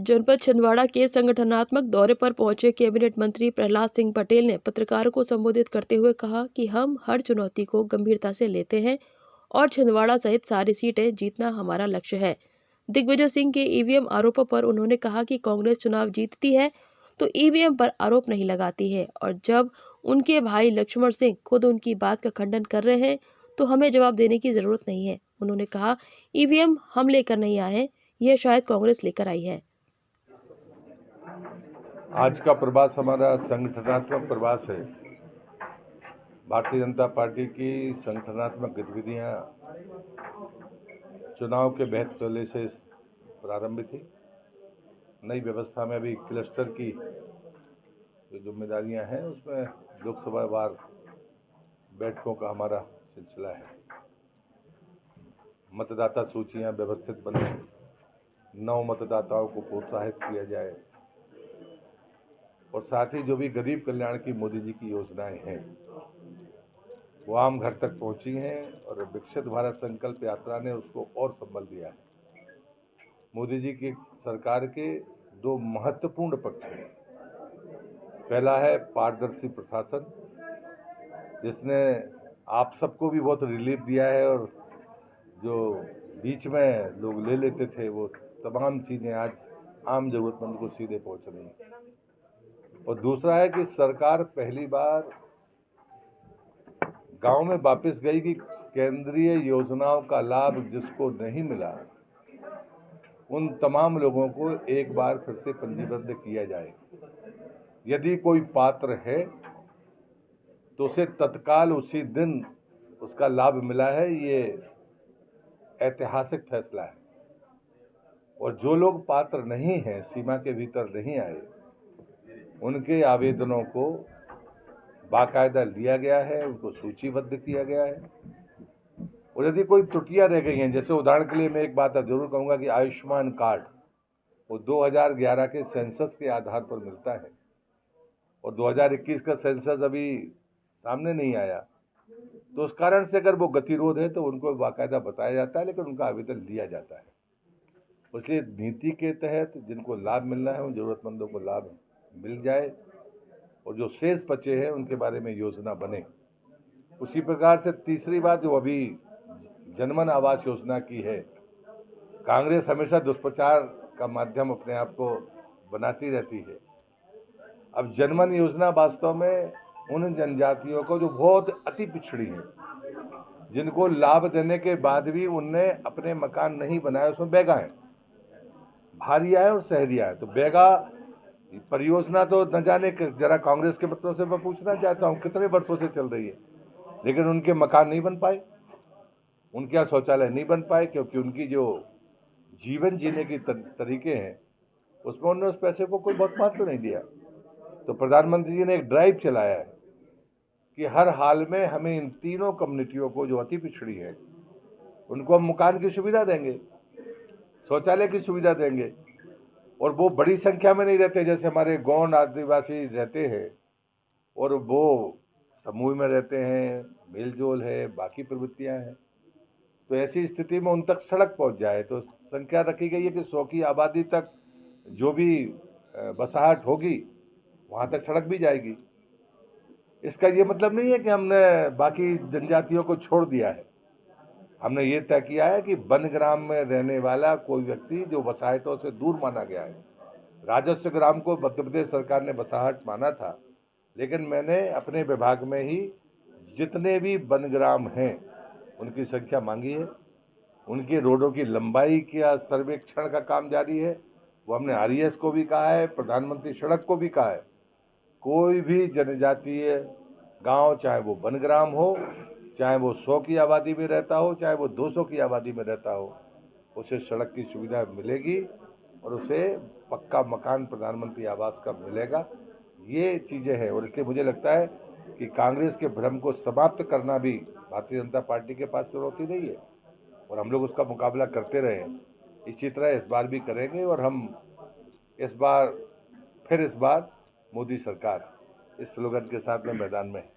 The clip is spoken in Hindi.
जनपद छिंदवाड़ा के संगठनात्मक दौरे पर पहुंचे कैबिनेट मंत्री प्रहलाद सिंह पटेल ने पत्रकारों को संबोधित करते हुए कहा कि हम हर चुनौती को गंभीरता से लेते हैं और छिंदवाड़ा सहित सारी सीटें जीतना हमारा लक्ष्य है। दिग्विजय सिंह के ईवीएम आरोपों पर उन्होंने कहा कि कांग्रेस चुनाव जीतती है तो ईवीएम पर आरोप नहीं लगाती है, और जब उनके भाई लक्ष्मण सिंह खुद उनकी बात का खंडन कर रहे हैं तो हमें जवाब देने की जरूरत नहीं है। उन्होंने कहा, ईवीएम हम लेकर नहीं आए हैं, यह शायद कांग्रेस लेकर आई है। आज का प्रवास हमारा संगठनात्मक प्रवास है। भारतीय जनता पार्टी की संगठनात्मक गतिविधियां चुनाव के बेहद पहले से प्रारंभ थी। नई व्यवस्था में अभी क्लस्टर की जो जिम्मेदारियां हैं उसमें लोकसभा वार बैठकों का हमारा सिलसिला है। मतदाता सूचियां व्यवस्थित बने, नव मतदाताओं को प्रोत्साहित किया जाए और साथ ही जो भी गरीब कल्याण की मोदी जी की योजनाएं हैं वो आम घर तक पहुंची हैं और विकसित भारत संकल्प यात्रा ने उसको और संबल दिया है। मोदी जी की सरकार के दो महत्वपूर्ण पक्ष हैं। पहला है पारदर्शी प्रशासन, जिसने आप सबको भी बहुत रिलीफ दिया है और जो बीच में लोग ले लेते थे वो तमाम चीज़ें आज आम जरूरतमंद को सीधे पहुंच रही हैं। और दूसरा है कि सरकार पहली बार गांव में वापस गई कि केंद्रीय योजनाओं का लाभ जिसको नहीं मिला उन तमाम लोगों को एक बार फिर से पंजीबद्ध किया जाए। यदि कोई पात्र है तो उसे तत्काल उसी दिन उसका लाभ मिला है, ये ऐतिहासिक फैसला है। और जो लोग पात्र नहीं हैं, सीमा के भीतर नहीं आए, उनके आवेदनों को बाकायदा लिया गया है, उनको सूचीबद्ध किया गया है। और यदि कोई त्रुटियां रह गई हैं, जैसे उदाहरण के लिए मैं एक बात जरूर कहूँगा कि आयुष्मान कार्ड वो 2011 के सेंसस के आधार पर मिलता है और 2021 का सेंसस अभी सामने नहीं आया, तो उस कारण से अगर वो गतिरोध है तो उनको बाकायदा बताया जाता है, लेकिन उनका आवेदन लिया जाता है। इसलिए नीति के तहत जिनको लाभ मिलना है उन जरूरतमंदों को लाभ मिल जाए और जो शेष बचे हैं उनके बारे में योजना बने। उसी प्रकार से तीसरी बात जो अभी जनमन आवास योजना की है, कांग्रेस हमेशा दुष्प्रचार का माध्यम अपने आप को बनाती रहती है। अब जनमन योजना वास्तव में उन जनजातियों को जो बहुत अति पिछड़ी हैं, जिनको लाभ देने के बाद भी उनने अपने मकान नहीं बनाए, उसमें बैगा है, भारिया है और सहरिया है। तो बैगा परियोजना तो न जाने जरा कांग्रेस के मित्रों से मैं पूछना चाहता हूँ कितने वर्षों से चल रही है, लेकिन उनके मकान नहीं बन पाए, उनके यहाँ शौचालय नहीं बन पाए, क्योंकि उनकी जो जीवन जीने की तरीके हैं उसमें उन्होंने उस पैसे को कोई बहुत महत्व नहीं दिया। तो प्रधानमंत्री जी ने एक ड्राइव चलाया है कि हर हाल में हमें इन तीनों कम्युनिटियों को जो अति पिछड़ी है उनको हम मकान की सुविधा देंगे, शौचालय की सुविधा देंगे। और वो बड़ी संख्या में नहीं रहते, जैसे हमारे गौंड आदिवासी रहते हैं और वो समूह में रहते हैं, मेलजोल है, बाकी प्रवृत्तियां हैं। तो ऐसी स्थिति में उन तक सड़क पहुंच जाए तो संख्या रखी गई है कि 100 की आबादी तक जो भी बसाहट होगी वहां तक सड़क भी जाएगी। इसका ये मतलब नहीं है कि हमने बाकी जनजातियों को छोड़ दिया है। हमने ये तय किया है कि वन ग्राम में रहने वाला कोई व्यक्ति जो बसाहटों से दूर माना गया है, राजस्व ग्राम को मध्य प्रदेश सरकार ने बसाहट माना था, लेकिन मैंने अपने विभाग में ही जितने भी वन ग्राम हैं उनकी संख्या मांगी है। उनकी रोडों की लंबाई का सर्वेक्षण का काम जारी है। वो हमने आरईएस को भी कहा है, प्रधानमंत्री सड़क को भी कहा है, कोई भी जनजातीय गांव, चाहे वो वन ग्राम हो, चाहे वो 100 की आबादी में रहता हो, चाहे वो 200 की आबादी में रहता हो, उसे सड़क की सुविधा मिलेगी और उसे पक्का मकान प्रधानमंत्री आवास का मिलेगा। ये चीज़ें हैं और इसलिए मुझे लगता है कि कांग्रेस के भ्रम को समाप्त करना भी भारतीय जनता पार्टी के पास चुनौती नहीं है और हम लोग उसका मुकाबला करते रहे। इसी तरह इस बार भी करेंगे और हम इस बार मोदी सरकार इस स्लोगन के साथ में मैदान में है।